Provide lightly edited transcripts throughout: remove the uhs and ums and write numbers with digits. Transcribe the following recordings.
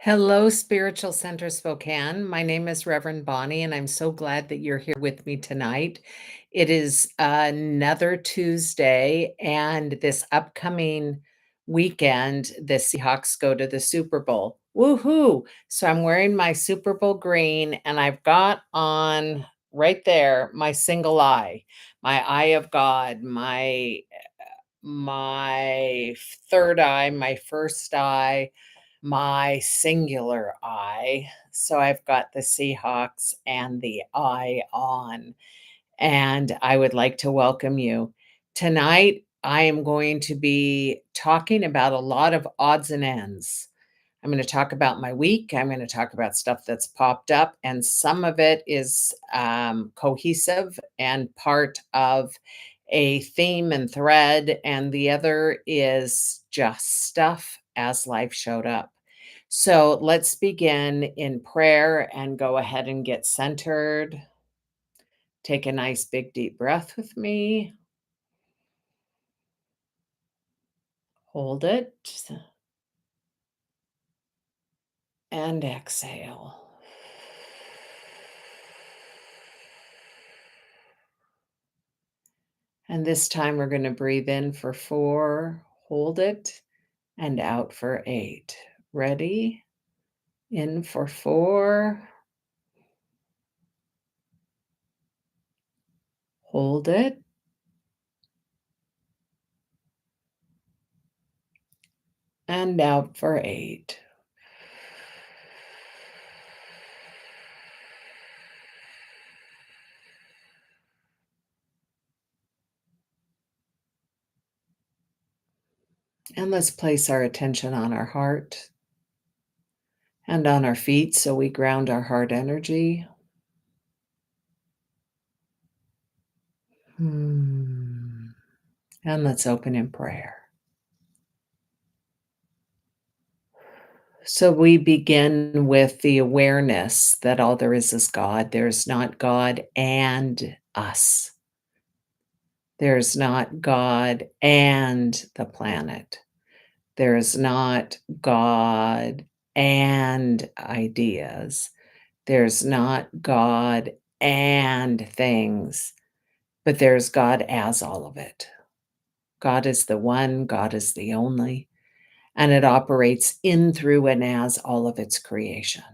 Hello, Spiritual Center Spokane. My name is Reverend Bonnie, and I'm so glad that you're here with me tonight. It is another Tuesday, and this upcoming weekend, the Seahawks go to the Super Bowl. Woohoo! So I'm wearing my Super Bowl green, and I've got on right there my single eye, my eye of God, my third eye, my first eye, my singular eye. So I've got the Seahawks and the eye on, and I would like to welcome you. Tonight, I am going to be talking about a lot of odds and ends. I'm going to talk about my week. I'm going to talk about stuff that's popped up, and some of it is cohesive and part of a theme and thread, and the other is just stuff as life showed up. So let's begin in prayer and go ahead and get centered. Take a nice big deep breath with me. Hold it and exhale. And this time we're going to breathe in for 4, hold it, and out for 8. Ready? In for 4, hold it, and out for 8. And let's place our attention on our heart and on our feet so we ground our heart energy. Hmm. And let's open in prayer. So we begin with the awareness that all there is God. There's not God and us. There's not God and the planet. There's not God and ideas. There's not God and things, but there's God as all of it. God is the one, God is the only, and it operates in, through, and as all of its creation.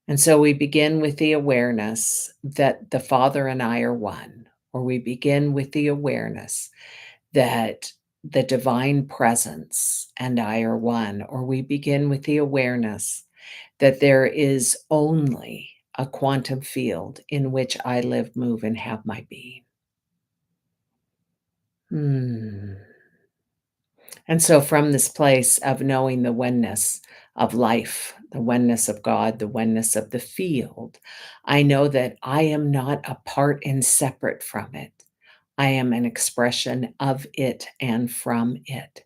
And so we begin with the awareness that the Father and I are one, or we begin with the awareness that the divine presence and I are one, or we begin with the awareness that there is only a quantum field in which I live, move, and have my being. Hmm. And so, from this place of knowing the oneness of life, the oneness of God, the oneness of the field, I know that I am not apart and separate from it. I am an expression of it and from it.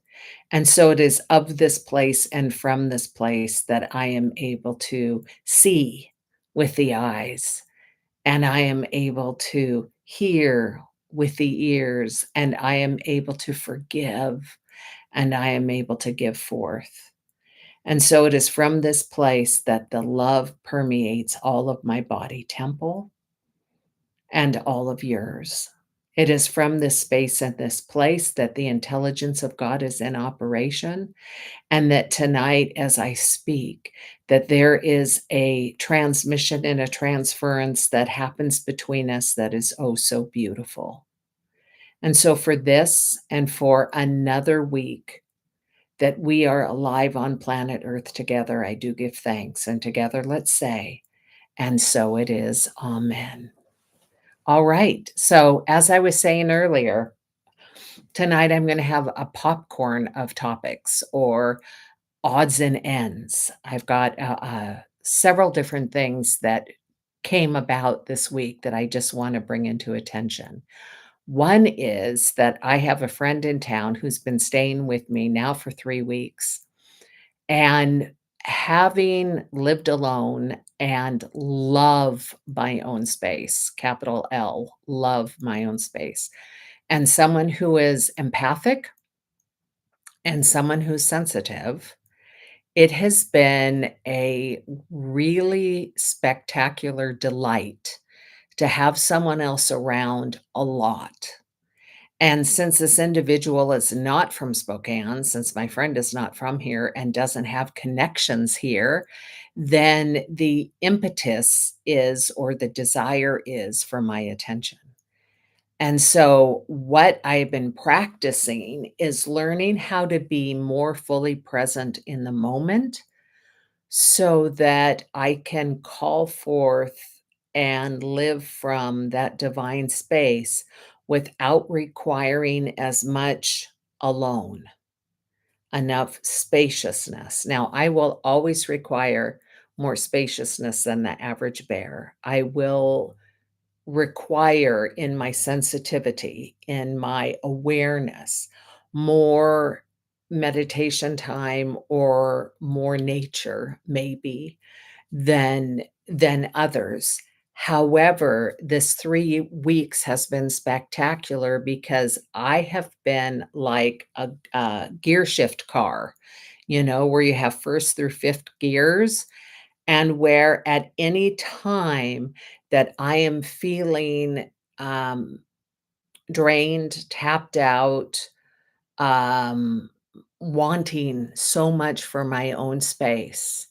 And so it is of this place and from this place that I am able to see with the eyes, and I am able to hear with the ears, and I am able to forgive, and I am able to give forth. And so it is from this place that the love permeates all of my body temple and all of yours. It is from this space and this place that the intelligence of God is in operation, and that tonight, as I speak, that there is a transmission and a transference that happens between us that is oh so beautiful. And so, for this and for another week that we are alive on planet Earth together, I do give thanks. And together, let's say, and so it is. Amen. All right. So, as I was saying earlier, tonight I'm going to have a popcorn of topics or odds and ends. I've got several different things that came about this week that I just want to bring into attention. One is that I have a friend in town who's been staying with me now for 3 weeks. And having lived alone and love my own space, capital L, love my own space, and someone who is empathic and someone who's sensitive, It has been a really spectacular delight to have someone else around a lot. And since this individual is not from Spokane, since my friend is not from here and doesn't have connections here, then the impetus is, or the desire is, for my attention. And so, what I've been practicing is learning how to be more fully present in the moment so that I can call forth and live from that divine space without requiring as much alone, enough spaciousness. Now, I will always require more spaciousness than the average bear. I will require in my sensitivity, in my awareness, more meditation time or more nature maybe than others. However, this 3 weeks has been spectacular because I have been like a gear shift car, where you have 1st through 5th gears, and where at any time that I am feeling, um, drained, tapped out, um, wanting so much for my own space,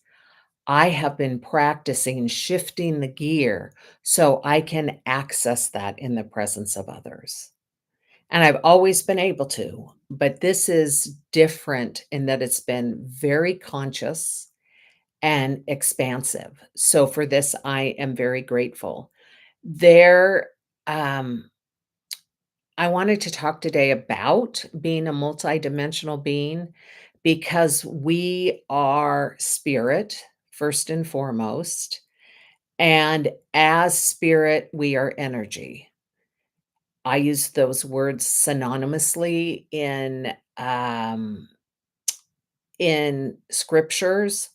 I have been practicing shifting the gear so I can access that in the presence of others. And I've always been able to, but this is different in that it's been very conscious and expansive. So for this, I am very grateful. There, um, I wanted to talk today about being a multidimensional being because we are spirit, first and foremost. And as spirit, we are energy. I use those words synonymously in scriptures.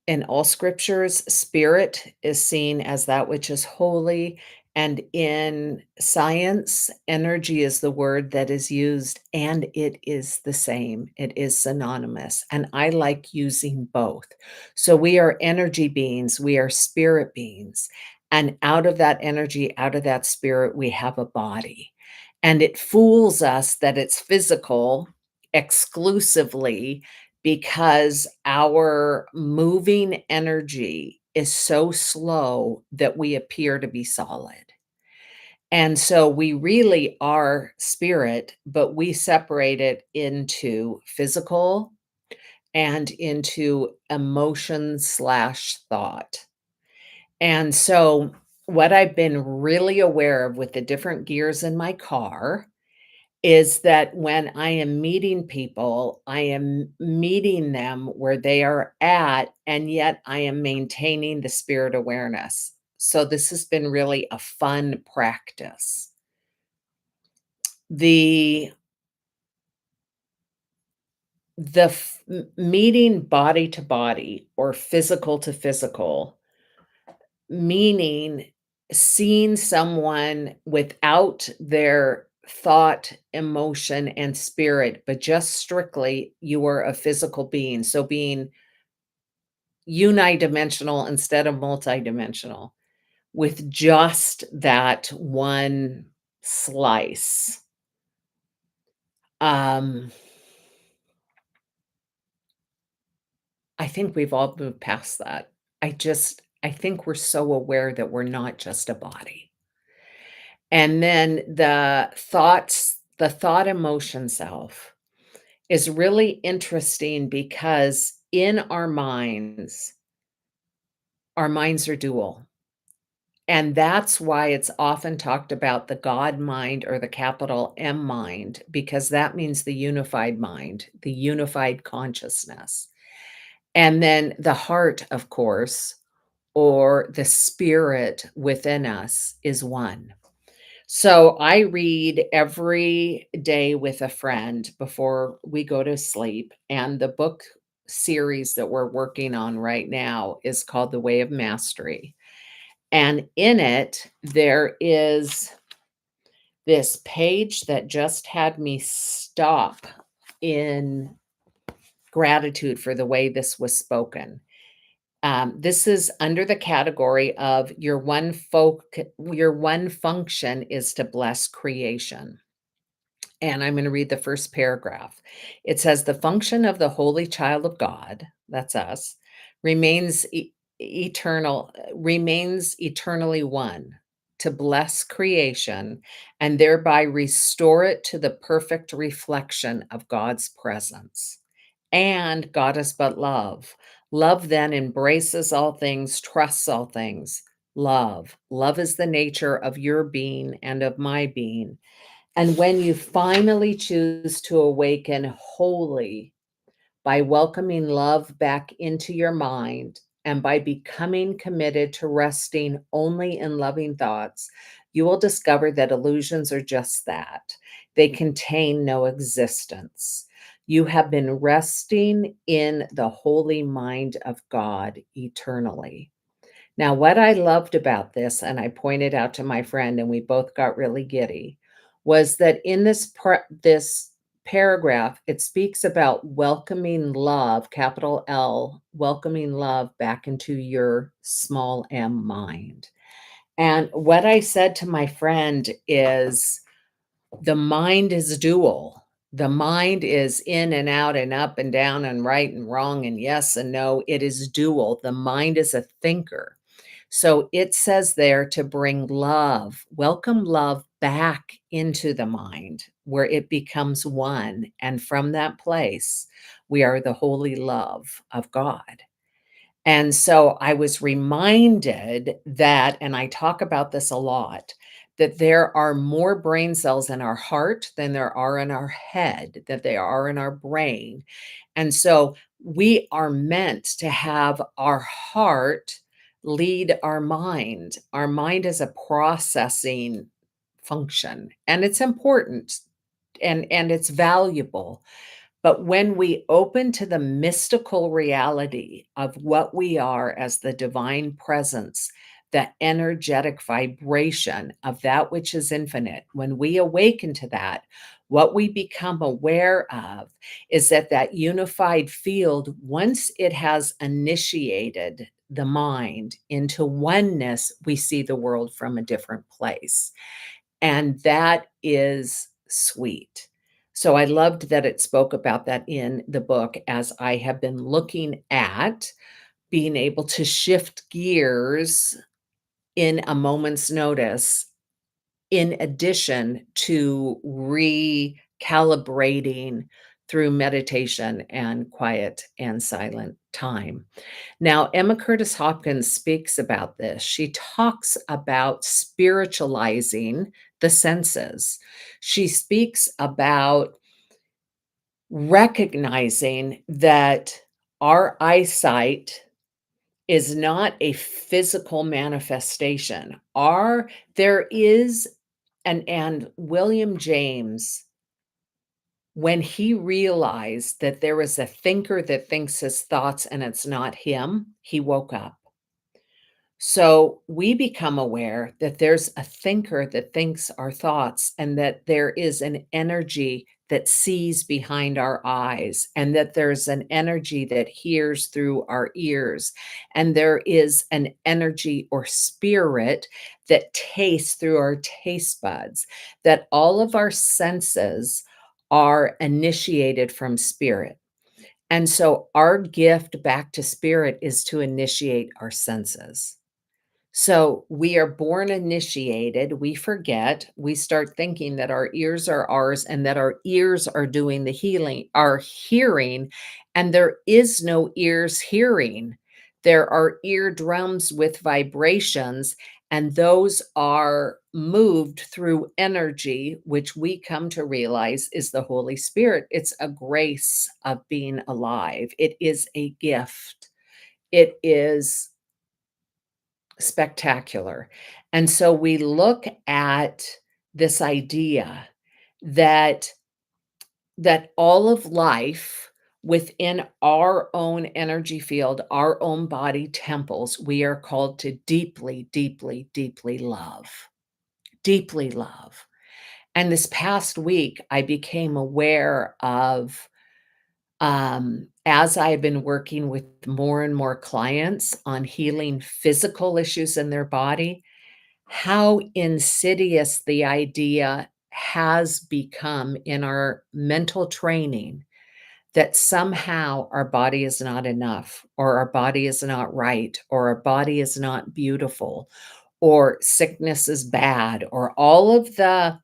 In all scriptures, spirit is seen as that which is holy, and in science, energy is the word that is used, and it is the same. It is synonymous, and I like using both. So we are energy beings, we are spirit beings, and out of that energy, out of that spirit, we have a body. And it fools us that it's physical exclusively because our moving energy is so slow that we appear to be solid. And so we really are spirit, but we separate it into physical and into emotion slash thought. And so what I've been really aware of with the different gears in my car is that when I am meeting people, I am meeting them where they are at, and yet I am maintaining the spirit awareness. So this has been really a fun practice. The meeting body to body or physical to physical, meaning seeing someone without their thought, emotion, and spirit, but just strictly you are a physical being. So being unidimensional instead of multidimensional with just that one slice. Um, I think we've all moved past that. I think we're so aware that we're not just a body. And then the thought emotion self is really interesting because in our minds are dual. And that's why it's often talked about the God mind or the capital M mind, because that means the unified mind, the unified consciousness. And then the heart, of course, or the spirit within us is one. So I read every day with a friend before we go to sleep. And the book series that we're working on right now is called The Way of Mastery. And in it, there is this page that just had me stop in gratitude for the way this was spoken. This is under the category of your one function is to bless creation. And I'm going to read the first paragraph. It says, "The function of the holy child of God, that's us, remains remains eternally one, to bless creation and thereby restore it to the perfect reflection of God's presence. And God is but love. Love then embraces all things, trusts all things. Love. Love is the nature of your being and of my being. And when you finally choose to awaken wholly by welcoming love back into your mind and by becoming committed to resting only in loving thoughts, you will discover that illusions are just that. They contain no existence. You have been resting in the holy mind of God eternally." Now, what I loved about this, and I pointed out to my friend, and we both got really giddy, was that in this paragraph, it speaks about welcoming love, capital L, welcoming love back into your small m mind. And what I said to my friend is, the mind is dual. The mind is in and out and up and down and right and wrong and yes and no. It is dual. The mind is a thinker. So it says there to bring love, welcome love back into the mind where it becomes one. And from that place, we are the holy love of God. And so I was reminded that, and I talk about this a lot, that there are more brain cells in our heart than there are in our head, that they are in our brain. And so we are meant to have our heart lead our mind. Our mind is a processing function, and it's important and it's valuable. But when we open to the mystical reality of what we are as the divine presence, the energetic vibration of that which is infinite, when we awaken to that, what we become aware of is that that unified field, once it has initiated the mind into oneness, we see the world from a different place. And that is sweet. So I loved that it spoke about that in the book as I have been looking at being able to shift gears in a moment's notice, in addition to recalibrating through meditation and quiet and silent time. Now, Emma Curtis Hopkins speaks about this. She talks about spiritualizing the senses. She speaks about recognizing that our eyesight is not a physical manifestation. There is and William James, when he realized that there is a thinker that thinks his thoughts and it's not him, he woke up. So we become aware that there's a thinker that thinks our thoughts and that there is an energy that sees behind our eyes and that there's an energy that hears through our ears and there is an energy or spirit that tastes through our taste buds, that all of our senses are initiated from spirit. And so our gift back to spirit is to initiate our senses. So we are born initiated. We forget. We start thinking that our ears are ours and that our ears are doing the healing, our hearing, and there is no ears hearing. There are eardrums with vibrations, and those are moved through energy, which we come to realize is the Holy Spirit. It's a grace of being alive, it is a gift. It is spectacular. And so we look at this idea that all of life within our own energy field, our own body temples, we are called to deeply, deeply, deeply love. Deeply love. And this past week, I became aware of as I've been working with more and more clients on healing physical issues in their body, how insidious the idea has become in our mental training that somehow our body is not enough, or our body is not right, or our body is not beautiful, or sickness is bad, or all of the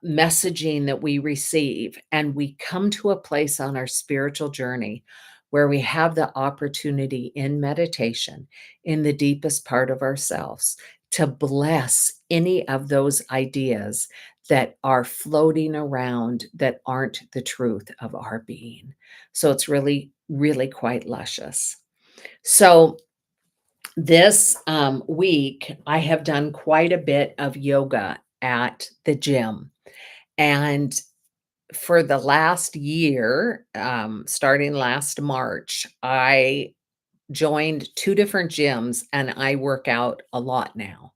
messaging that we receive, and we come to a place on our spiritual journey where we have the opportunity in meditation, in the deepest part of ourselves, to bless any of those ideas that are floating around that aren't the truth of our being. So it's really, really quite luscious. So this week, I have done quite a bit of yoga at the gym. And for the last year, starting last March, I joined 2 different gyms and I work out a lot now.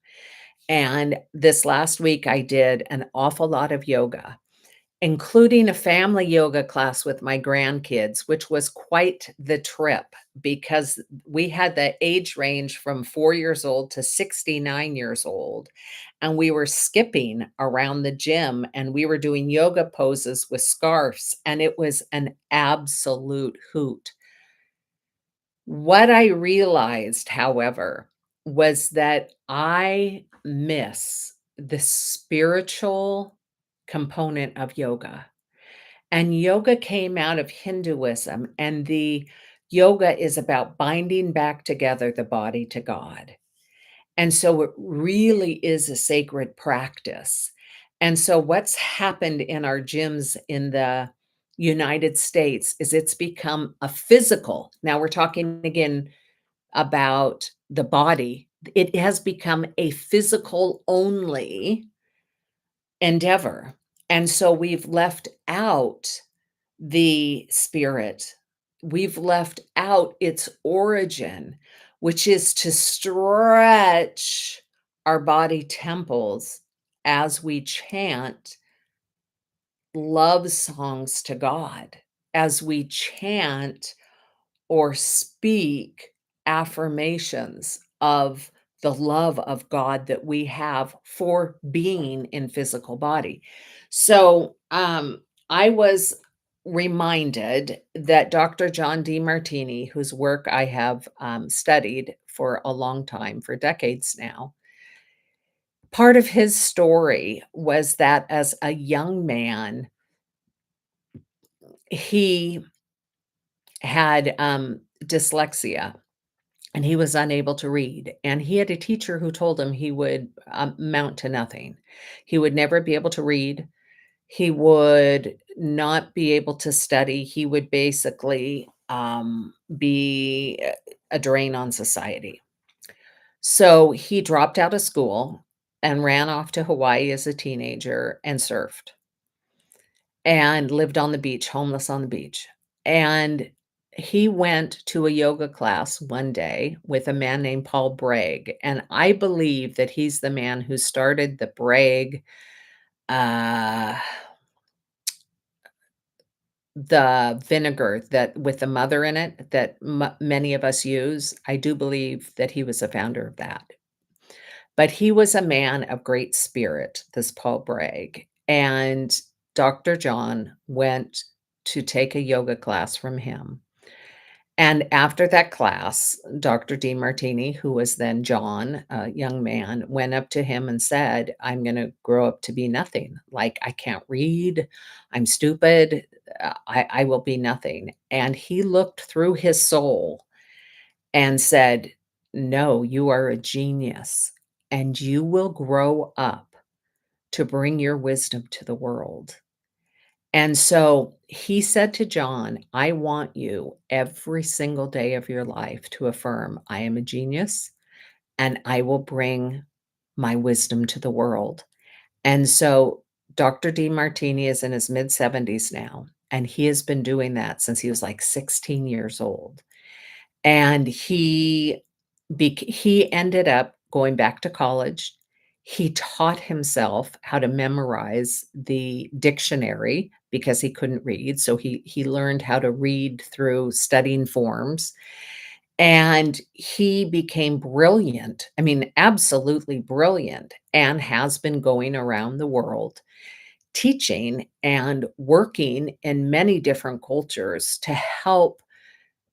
And this last week, I did an awful lot of yoga, including a family yoga class with my grandkids, which was quite the trip because we had the age range from 4 years old to 69 years old, and we were skipping around the gym, and we were doing yoga poses with scarves, and it was an absolute hoot. What I realized, however, was that I miss the spiritual component of yoga. And yoga came out of Hinduism, and the yoga is about binding back together the body to God. And so it really is a sacred practice. And so what's happened in our gyms in the United States is it's become a physical. Now we're talking again about the body. It has become a physical only endeavor. And so we've left out the spirit. We've left out its origin, which is to stretch our body temples as we chant love songs to God, as we chant or speak affirmations of the love of God that we have for being in physical body. So, I was reminded that Dr. John Demartini, whose work I have studied for a long time, for decades now, part of his story was that as a young man, he had dyslexia and he was unable to read. And he had a teacher who told him he would amount to nothing. He would never be able to read. He would not be able to study. He would basically be a drain on society. So he dropped out of school and ran off to Hawaii as a teenager and surfed and lived on the beach, homeless on the beach. And he went to a yoga class one day with a man named Paul Bragg, and I believe that he's the man who started the Bragg, uh, the vinegar that with the mother in it that many of us use. I do believe that he was a founder of that. But he was a man of great spirit, this Paul Bragg, and Dr. John went to take a yoga class from him. And after that class, Dr. Demartini, who was then John, a young man, went up to him and said, "I'm gonna grow up to be nothing. Like, I can't read. I'm stupid. I will be nothing." And he looked through his soul and said, "No, you are a genius, and you will grow up to bring your wisdom to the world." And so he said to John, "I want you every single day of your life to affirm, 'I am a genius and I will bring my wisdom to the world.'" And so Dr. Demartini is in his mid-70s now, and he has been doing that since he was like 16 years old. And he ended up going back to college. He taught himself how to memorize the dictionary because he couldn't read, so he learned how to read through studying forms, and he became brilliant, I mean, absolutely brilliant, and has been going around the world teaching and working in many different cultures to help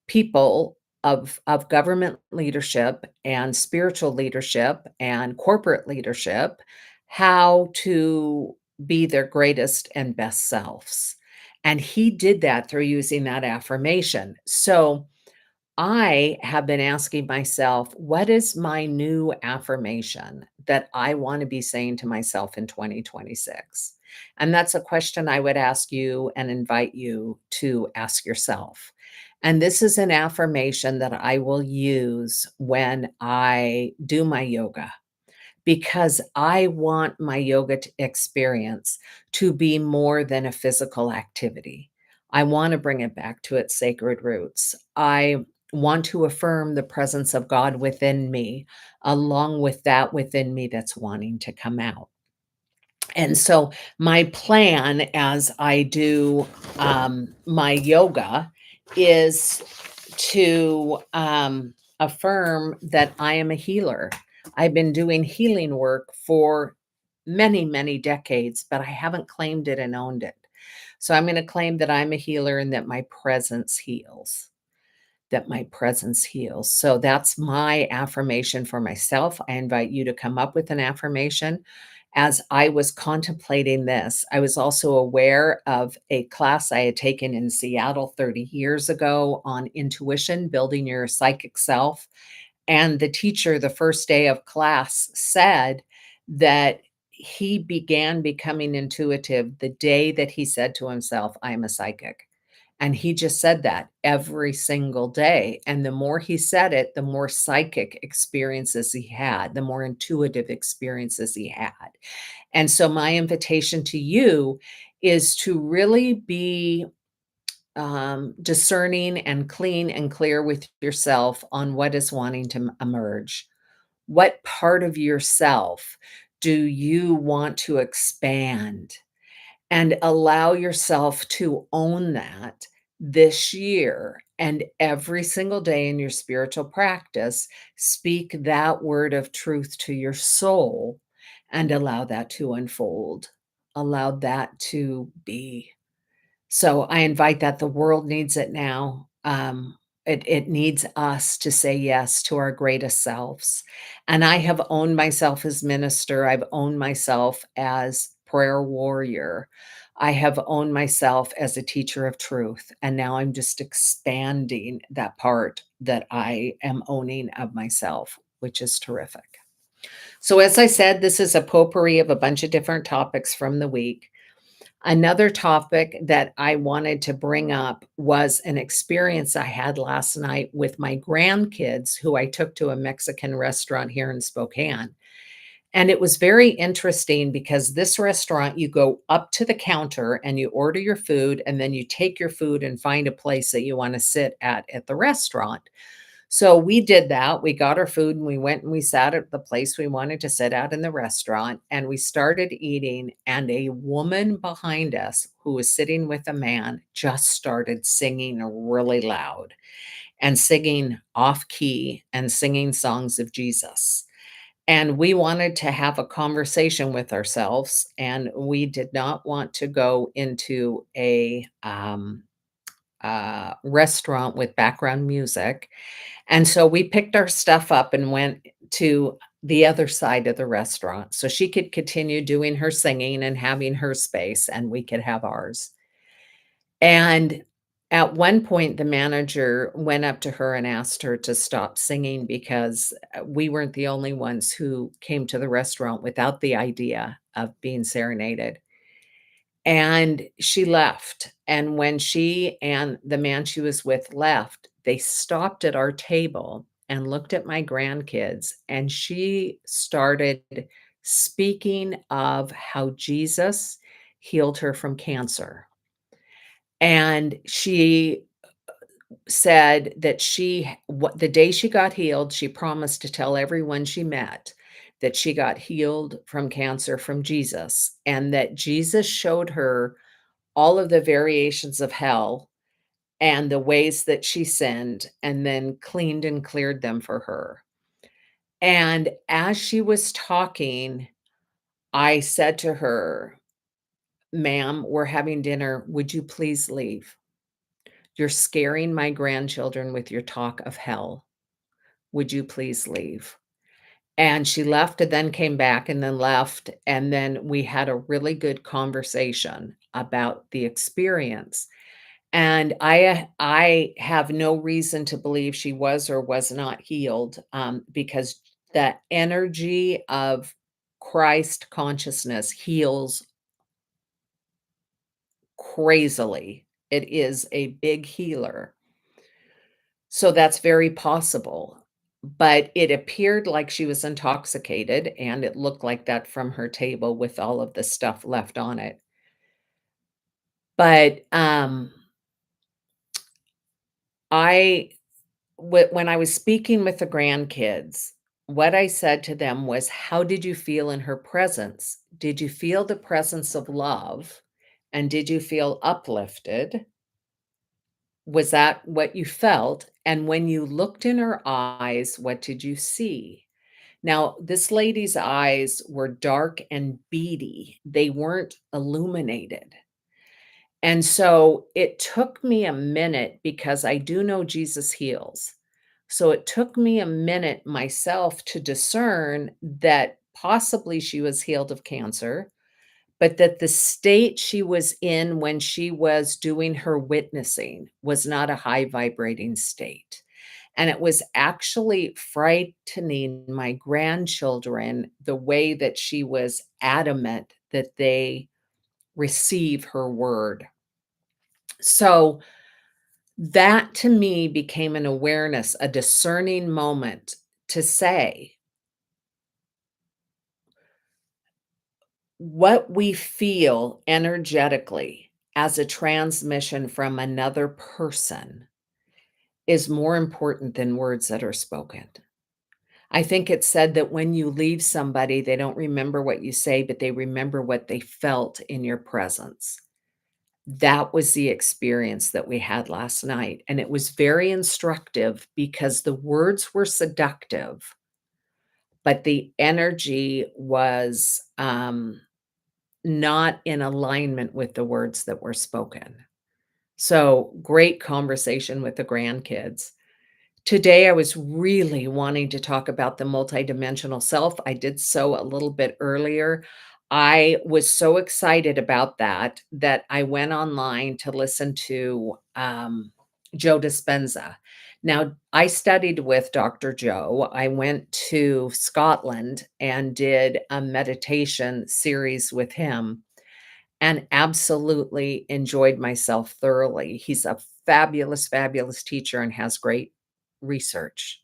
people of government leadership and spiritual leadership and corporate leadership how to be their greatest and best selves. And he did that through using that affirmation. So I have been asking myself, what is my new affirmation that I want to be saying to myself in 2026? And that's a question I would ask you and invite you to ask yourself. And this is an affirmation that I will use when I do my yoga because I want my yoga experience to be more than a physical activity. I want to bring it back to its sacred roots. I want to affirm the presence of God within me, along with that within me that's wanting to come out. And so, my plan as I do my yoga is to affirm that I am a healer. I've been doing healing work for many, many decades, but I haven't claimed it and owned it. So I'm going to claim that I'm a healer and that my presence heals. That my presence heals. So that's my affirmation for myself. I invite you to come up with an affirmation. As I was contemplating this, I was also aware of a class I had taken in Seattle 30 years ago on intuition, building your psychic self. And the teacher, the first day of class, said that he began becoming intuitive the day that he said to himself, I am a psychic. And he just said that every single day. And the more he said it, the more psychic experiences he had, the more intuitive experiences he had. And so, my invitation to you is to really be discerning and clean and clear with yourself on what is wanting to emerge. What part of yourself do you want to expand? And allow yourself to own that this year. And every single day in your spiritual practice, speak that word of truth to your soul and allow that to unfold. Allow that to be. So I invite that the world needs it now. It needs us to say yes to our greatest selves. And I have owned myself as minister. I've owned myself as prayer warrior. I have owned myself as a teacher of truth. And now I'm just expanding that part that I am owning of myself, which is terrific. So, as I said, this is a potpourri of a bunch of different topics from the week. Another topic that I wanted to bring up was an experience I had last night with my grandkids, who I took to a Mexican restaurant here in Spokane. And it was very interesting because this restaurant, you go up to the counter and you order your food, and then you take your food and find a place that you want to sit at the restaurant. So we did that. We got our food and we went and we sat at the place we wanted to sit at in the restaurant, and we started eating, and a woman behind us who was sitting with a man just started singing really loud and singing off key and singing songs of Jesus. And we wanted to have a conversation with ourselves, and we did not want to go into a restaurant with background music, and so we picked our stuff up and went to the other side of the restaurant so she could continue doing her singing and having her space, and we could have ours. And at one point, the manager went up to her and asked her to stop singing because we weren't the only ones who came to the restaurant without the idea of being serenaded. And she left, and when she and the man she was with left, they stopped at our table and looked at my grandkids, and she started speaking of how Jesus healed her from cancer. And she said that what the day she got healed, she promised to tell everyone she met that she got healed from cancer from Jesus, and that Jesus showed her all of the variations of hell and the ways that she sinned, and then cleaned and cleared them for her. And as she was talking, I said to her, "Ma'am, we're having dinner. Would you please leave? You're scaring my grandchildren with your talk of hell. Would you please leave?" And she left and then came back and then left, and then we had a really good conversation about the experience. And I have no reason to believe she was or was not healed, because the energy of Christ consciousness heals crazily. It is a big healer. So that's very possible. But it appeared like she was intoxicated, and it looked like that from her table with all of the stuff left on it. But, I when I was speaking with the grandkids, what I said to them was, "How did you feel in her presence? Did you feel the presence of love? And did you feel uplifted? Was that what you felt? And when you looked in her eyes, what did you see?" Now, this lady's eyes were dark and beady. They weren't illuminated. And so it took me a minute because I do know Jesus heals. So it took me a minute myself to discern that possibly she was healed of cancer, but that the state she was in when she was doing her witnessing was not a high vibrating state. And it was actually frightening my grandchildren the way that she was adamant that they receive her word. So that to me became an awareness, a discerning moment to say, what we feel energetically as a transmission from another person is more important than words that are spoken. I think it's said that when you leave somebody, they don't remember what you say, but they remember what they felt in your presence. That was the experience that we had last night, and it was very instructive because the words were seductive, but the energy was, not in alignment with the words that were spoken. So, great conversation with the grandkids. Today, I was really wanting to talk about the multidimensional self. I did so a little bit earlier. I was so excited about that, that I went online to listen to Joe Dispenza. Now, I studied with Dr. Joe. I went to Scotland and did a meditation series with him and absolutely enjoyed myself thoroughly. He's a fabulous, fabulous teacher and has great research.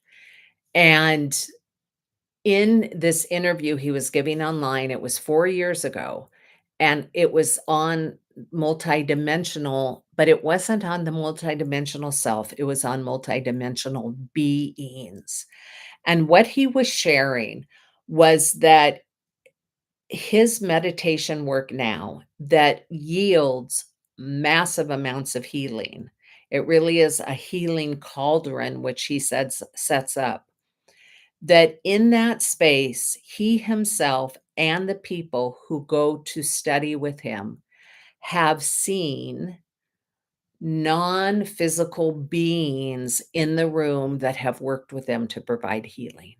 And in this interview he was giving online, it was 4 years ago, and it was on multidimensional, but it wasn't on the multidimensional self, it was on multidimensional beings. And what he was sharing was that his meditation work now that yields massive amounts of healing. It really is a healing cauldron, which he says sets up. That in that space, he himself and the people who go to study with him have seen non-physical beings in the room that have worked with them to provide healing.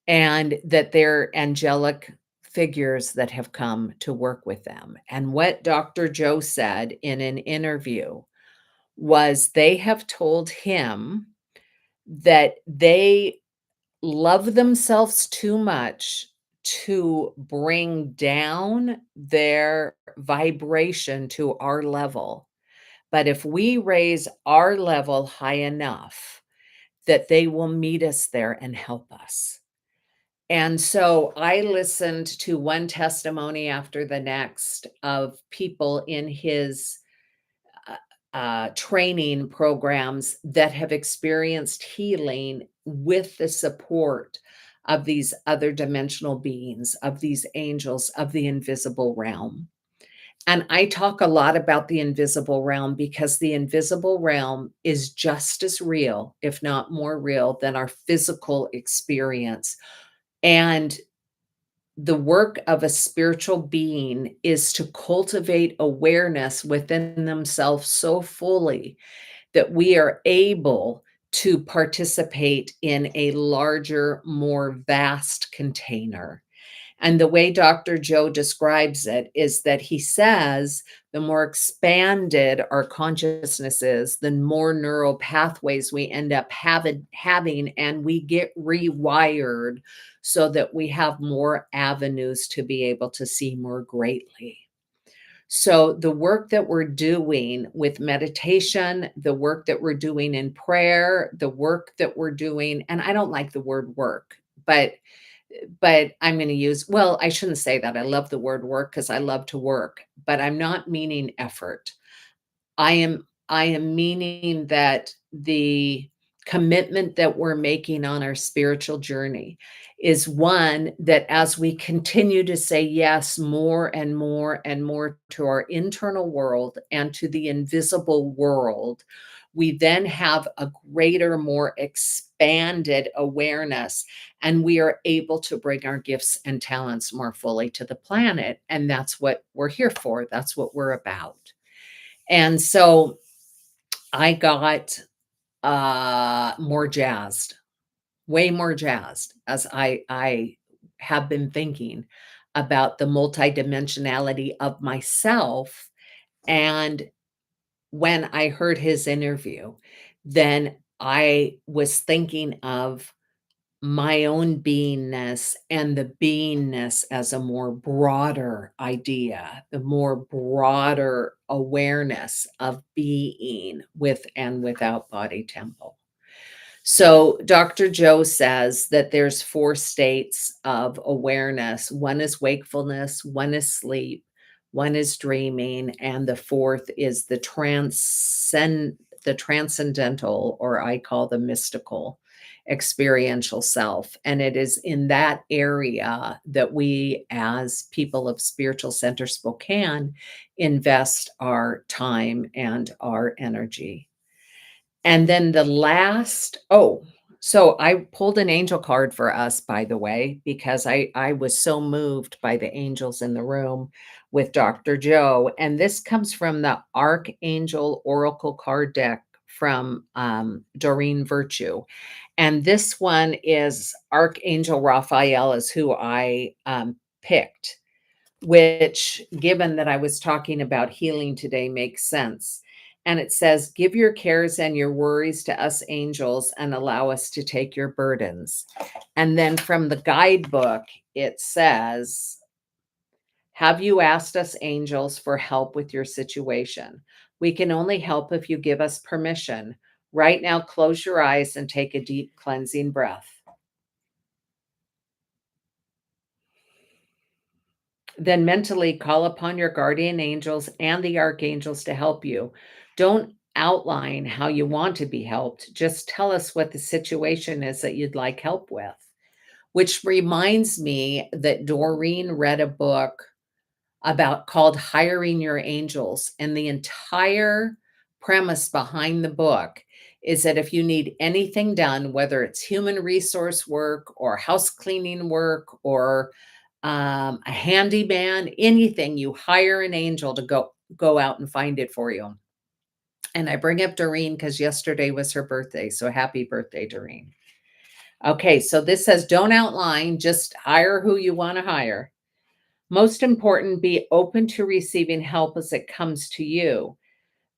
And that they're angelic figures that have come to work with them. And what Dr. Joe said in an interview was they have told him that they love themselves too much to bring down their vibration to our level. But if we raise our level high enough, that they will meet us there and help us. And so I listened to one testimony after the next of people in his training programs that have experienced healing with the support of these other dimensional beings, of these angels, of the invisible realm. And I talk a lot about the invisible realm because the invisible realm is just as real, if not more real, than our physical experience. And the work of a spiritual being is to cultivate awareness within themselves so fully that we are able to participate in a larger, more vast container. And the way Dr. Joe describes it is that he says the more expanded our consciousness is, the more neural pathways we end up having, and we get rewired so that we have more avenues to be able to see more greatly. So, the work that we're doing with meditation, the work that we're doing in prayer, the work that we're doing, and I don't like the word work, but I'm going to use, well, I shouldn't say that. I love the word work because I love to work, but I'm not meaning effort. I am meaning that the commitment that we're making on our spiritual journey is one that as we continue to say yes more and more and more to our internal world and to the invisible world, we then have a greater, more expanded awareness, and we are able to bring our gifts and talents more fully to the planet. And that's what we're here for. That's what we're about. And so I got, more jazzed, way more jazzed as I have been thinking about the multidimensionality of myself, and when I heard his interview, then I was thinking of my own beingness and the beingness as a more broader idea, the more broader awareness of being with and without body temple. So Dr. Joe says that there's 4 states of awareness. One is wakefulness, one is sleep, one is dreaming, and the 4th is the transcendental, or I call the mystical experiential self. And it is in that area that we, as people of Spiritual Center Spokane, invest our time and our energy. And then the last, so I pulled an angel card for us, by the way, because I was so moved by the angels in the room with Dr. Joe. And this comes from the Archangel Oracle card deck from Doreen Virtue. And this one is Archangel Raphael is who I picked, which, given that I was talking about healing today, makes sense. And it says, give your cares and your worries to us angels and allow us to take your burdens. And then from the guidebook, it says, have you asked us angels for help with your situation? We can only help if you give us permission. Right now, close your eyes and take a deep cleansing breath. Then mentally call upon your guardian angels and the archangels to help you. Don't outline how you want to be helped. Just tell us what the situation is that you'd like help with. Which reminds me that Doreen read a book about called Hiring Your Angels. And the entire premise behind the book is that if you need anything done, whether it's human resource work or house cleaning work or a handyman, anything, you hire an angel to go out and find it for you. And I bring up Doreen because yesterday was her birthday. So happy birthday, Doreen. Okay, so this says don't outline, just hire who you want to hire. Most important, be open to receiving help as it comes to you.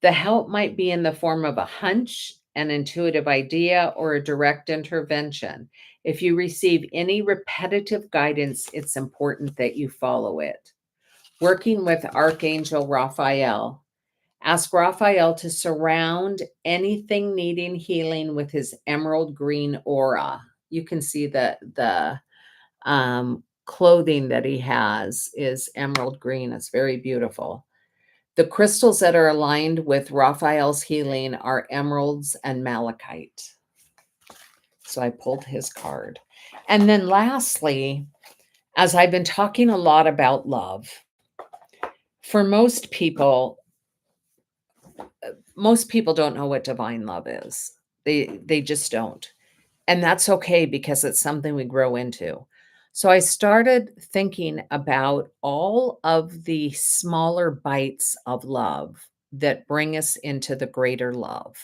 The help might be in the form of a hunch, an intuitive idea, or a direct intervention. If you receive any repetitive guidance, it's important that you follow it. Working with Archangel Raphael, ask Raphael to surround anything needing healing with his emerald green aura. You can see the clothing that he has is emerald green. It's very beautiful. The crystals that are aligned with Raphael's healing are emeralds and malachite. So I pulled his card. And then lastly, as I've been talking a lot about love, For most people don't know what divine love is. They just don't. And that's okay because it's something we grow into. So I started thinking about all of the smaller bites of love that bring us into the greater love.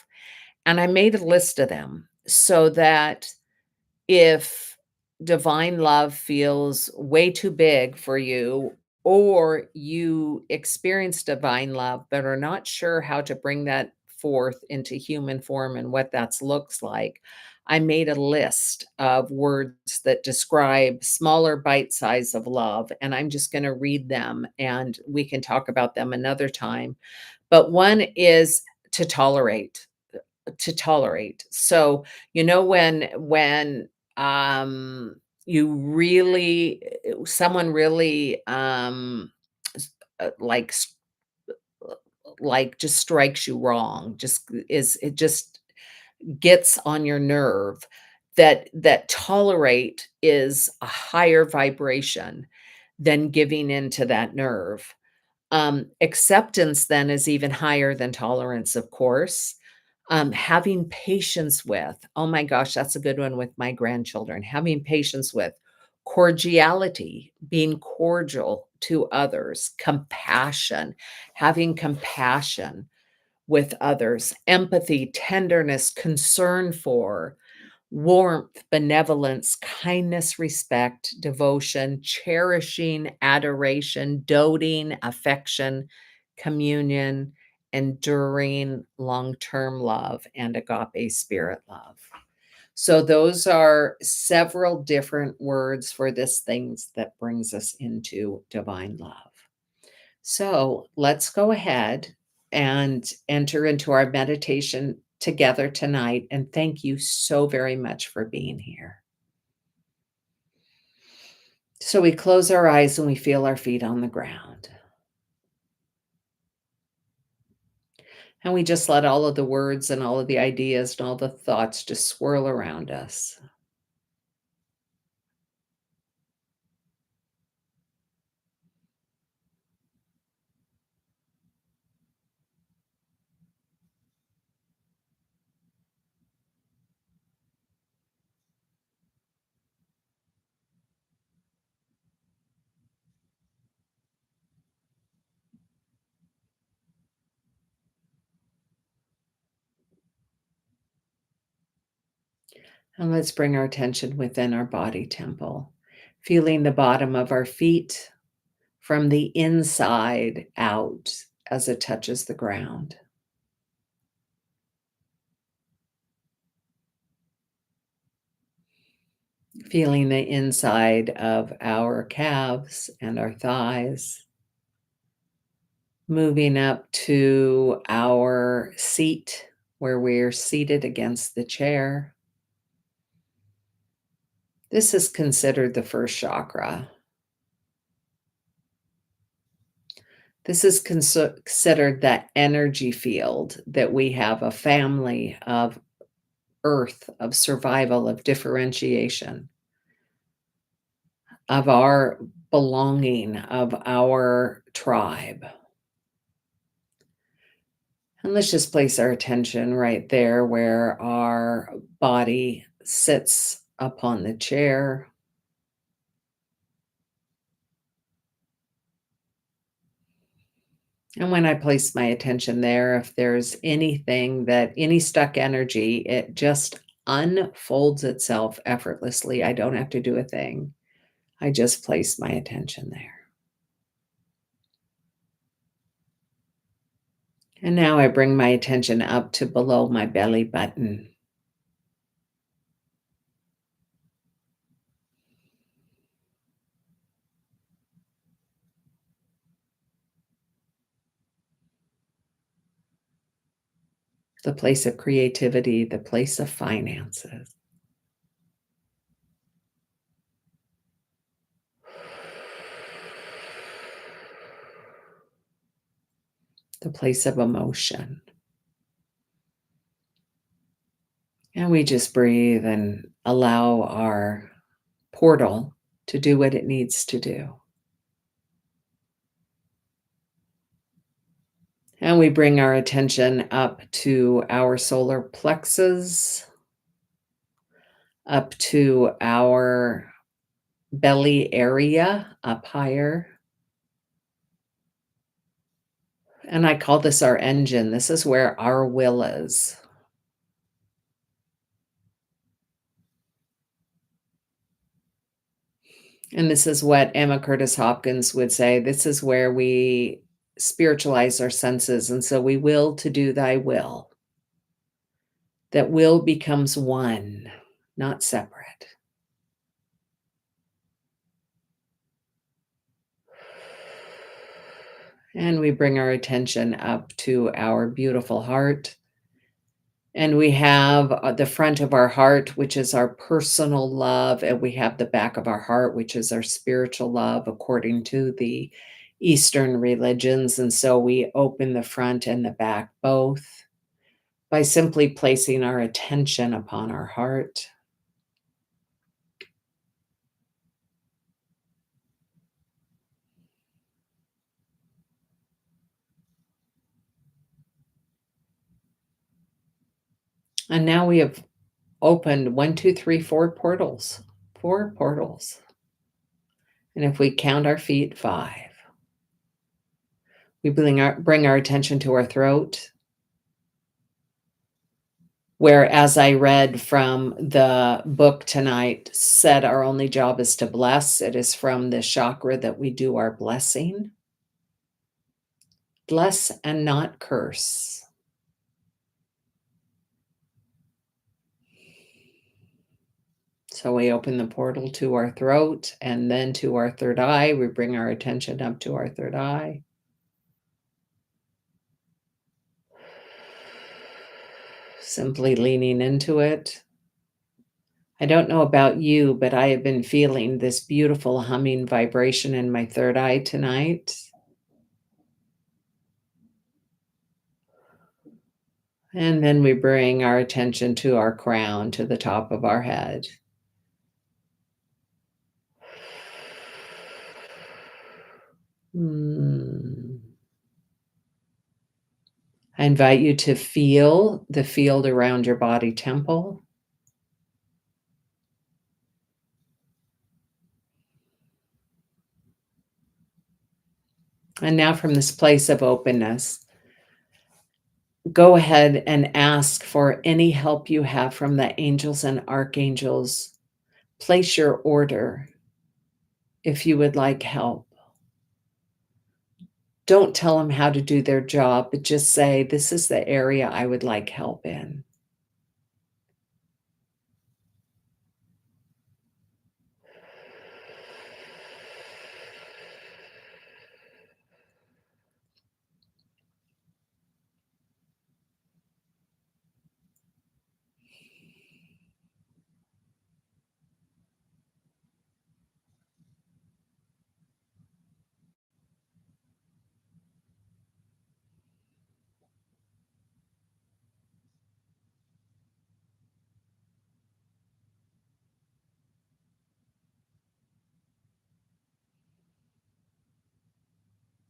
And I made a list of them so that if divine love feels way too big for you, or you experience divine love but are not sure how to bring that forth into human form and what that looks like, I made a list of words that describe smaller bite size of love, and I'm just going to read them and we can talk about them another time. But one is to tolerate. To tolerate. So, when you really someone really, s like, just strikes you wrong, just is it just gets on your nerve, that tolerate is a higher vibration than giving into that nerve. Acceptance then is even higher than tolerance, of course. Having patience with, oh my gosh, that's a good one with my grandchildren. Having patience with cordiality, being cordial to others, compassion, having compassion with others, empathy, tenderness, concern for, warmth, benevolence, kindness, respect, devotion, cherishing, adoration, doting, affection, communion, enduring, long term love, and agape spirit love. So, those are several different words for this things that brings us into divine love. So let's go ahead and enter into our meditation together tonight. And thank you so very much for being here. So we close our eyes and we feel our feet on the ground. And we just let all of the words and all of the ideas and all the thoughts just swirl around us. And let's bring our attention within our body temple, feeling the bottom of our feet from the inside out as it touches the ground. Feeling the inside of our calves and our thighs, moving up to our seat where we're seated against the chair. This is considered the first chakra. This is considered that energy field that we have, a family of earth, of survival, of differentiation, of our belonging, of our tribe. And let's just place our attention right there where our body sits upon the chair. And when I place my attention there, if there's anything that any stuck energy, it just unfolds itself effortlessly. I don't have to do a thing. I just place my attention there. And now I bring my attention up to below my belly button. The place of creativity, the place of finances, the place of emotion. And we just breathe and allow our portal to do what it needs to do. And we bring our attention up to our solar plexus, up to our belly area, up higher. And I call this our engine. This is where our will is. And this is what Emma Curtis Hopkins would say. This is where we spiritualize our senses. And so we will to do thy will. That will becomes one, not separate. And we bring our attention up to our beautiful heart. And we have the front of our heart, which is our personal love. And we have the back of our heart, which is our spiritual love, according to the Eastern religions. And so we open the front and the back both by simply placing our attention upon our heart. And now we have opened 1, 2, 3, 4 portals. 4 portals. And if we count our feet, 5. We bring our attention to our throat, where, as I read from the book tonight, said our only job is to bless. It is from the chakra that we do our blessing. Bless and not curse. So we open the portal to our throat and then to our third eye. We bring our attention up to our third eye. Simply leaning into it. I don't know about you, but I have been feeling this beautiful humming vibration in my third eye tonight. And then we bring our attention to our crown, to the top of our head. I invite you to feel the field around your body temple. And now, from this place of openness, go ahead and ask for any help you have from the angels and archangels. Place your order if you would like help. Don't tell them how to do their job, but just say, this is the area I would like help in.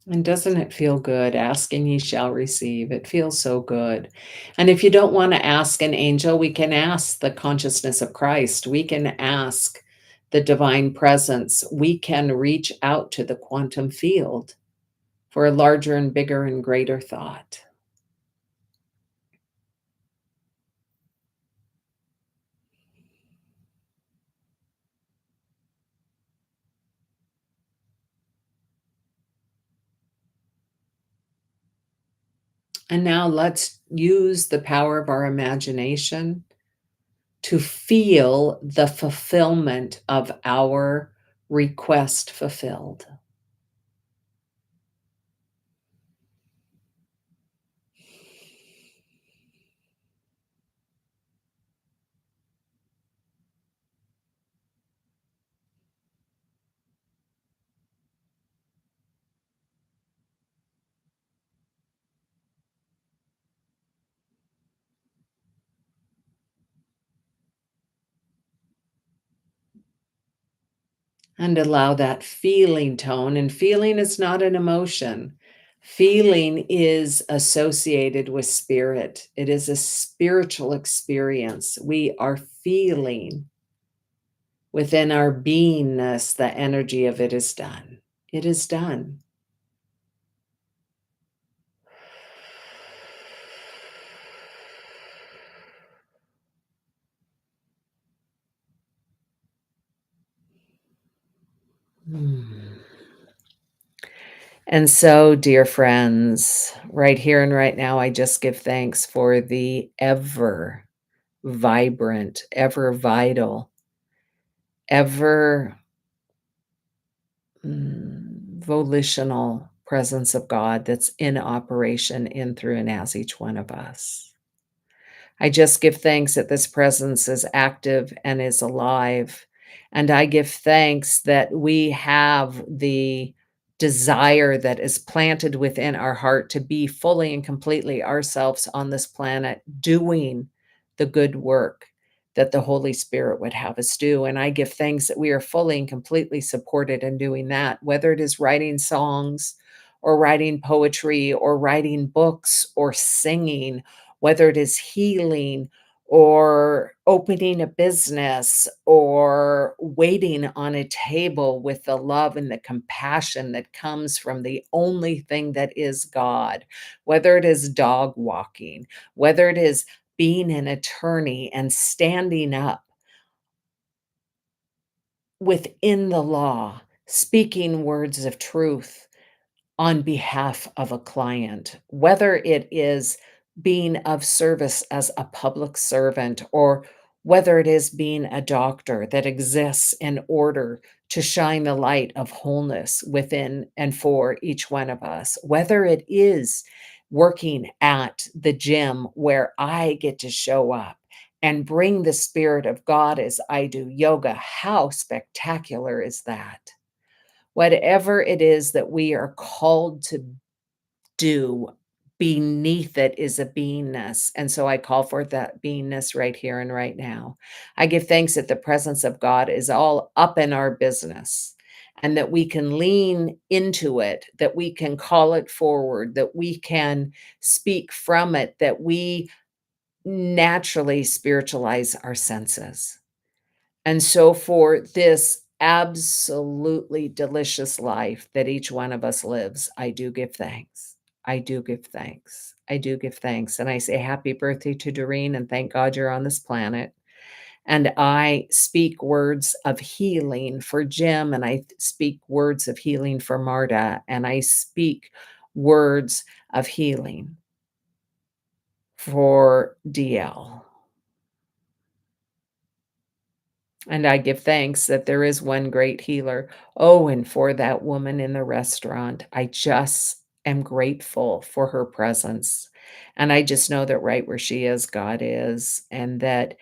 And doesn't it feel good? Asking ye shall receive. It feels so good. And if you don't want to ask an angel, we can ask the consciousness of Christ. We can ask the divine presence. We can reach out to the quantum field for a larger and bigger and greater thought. And now let's use the power of our imagination to feel the fulfillment of our request fulfilled. And allow that feeling tone, and feeling is not an emotion. Feeling is associated with spirit. It is a spiritual experience. We are feeling within our beingness, the energy of it is done. It is done. Hmm. And so, dear friends, right here and right now, I just give thanks for the ever vibrant, ever vital, ever volitional presence of God that's in operation in, through, and as each one of us. I just give thanks that this presence is active and is alive. And I give thanks that we have the desire that is planted within our heart to be fully and completely ourselves on this planet, doing the good work that the Holy Spirit would have us do. And I give thanks that we are fully and completely supported in doing that, whether it is writing songs or writing poetry or writing books or singing, whether it is healing or opening a business or waiting on a table with the love and the compassion that comes from the only thing that is God, whether it is dog walking, whether it is being an attorney and standing up within the law, speaking words of truth on behalf of a client, whether it is being of service as a public servant or whether it is being a doctor that exists in order to shine the light of wholeness within and for each one of us, whether it is working at the gym where I get to show up and bring the spirit of God as I do yoga. How spectacular is that? Whatever it is that we are called to do, beneath it is a beingness, and so I call forth that beingness right here and right now. I give thanks that the presence of God is all up in our business, and that we can lean into it, that we can call it forward, that we can speak from it, that we naturally spiritualize our senses. And so for this absolutely delicious life that each one of us lives, I do give thanks. I do give thanks. I do give thanks. And I say happy birthday to Doreen and thank God you're on this planet. And I speak words of healing for Jim and I speak words of healing for Marta and I speak words of healing for DL. And I give thanks that there is one great healer. Oh, and for that woman in the restaurant, I just am grateful for her presence. And I just know that right where she is, God is, and I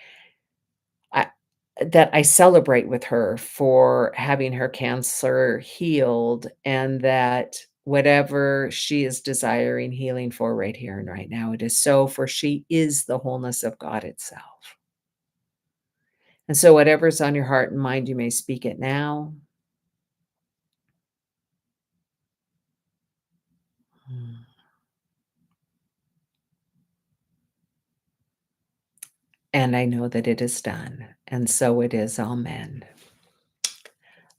that I celebrate with her for having her cancer healed and that whatever she is desiring healing for right here and right now, it is so, for she is the wholeness of God itself. And so whatever's on your heart and mind, you may speak it now. Mm. And I know that it is done, and so it is. Amen.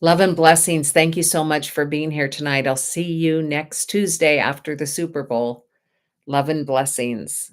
Love and blessings. Thank you so much for being here tonight. I'll see you next Tuesday after the Super Bowl. Love and blessings.